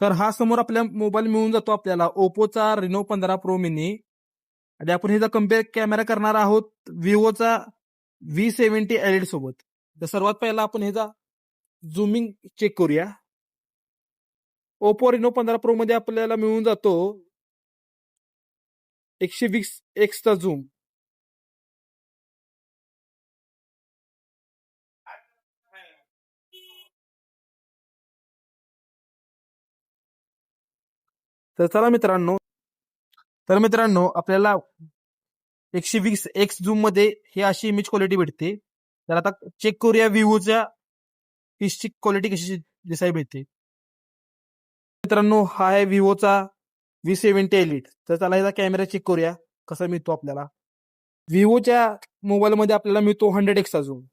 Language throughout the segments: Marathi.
तर हा समोर आपल्या मोबाईल मिळून जातो आपल्याला ओप्पोचा रेनो 15 प्रो मिनी. आणि आपण ह्याचा कम्पेअर कॅमेरा करणार आहोत विवोचा V70 एलिट सोबत. तर सर्वात पहिला आपण ह्याचा झुमिंग चेक करूया. ओप्पो रेनो 15 प्रो मध्ये आपल्याला मिळून जातो 120x चा झूम. तर मित्रांनो आपल्याला 120x झूम मध्ये ही अशी इमेज क्वालिटी भेटते. तर आता चेक करूया विवोच्या पिक्सची क्वालिटी कशी दिसायला भेटते. मित्रांनो हा आहे विवोचा V70 एलिट. तर चला ह्याचा कॅमेरा चेक करूया कसा मिळतो आपल्याला. विवोच्या मोबाईल मध्ये आपल्याला मिळतो 100x चा झूम.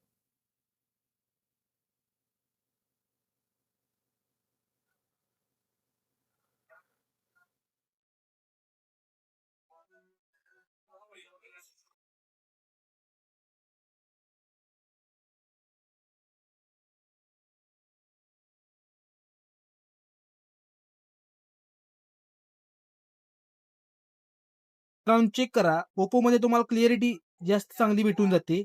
चेक करा ओप्पो मध्ये तुम्हाला क्लिअरिटी जास्त चांगली भेटून जाते.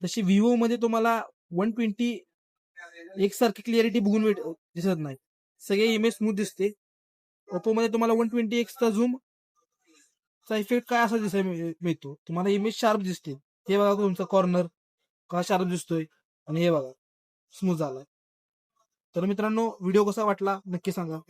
तशी विवो मध्ये तुम्हाला 120 एकसारखी क्लिअरिटी बघून दिसत नाही. सगळे इमेज स्मूथ दिसते. ओप्पो मध्ये तुम्हाला 120x चा झूम चा इफेक्ट काय असा दिसायला मिळतो. तुम्हाला इमेज शार्प दिसते. हे बघा तुमचा कॉर्नर का शार्प दिसतोय आणि हे बघा स्मूथ झालाय. तर मित्रांनो व्हिडिओ कसा वाटला नक्की सांगा.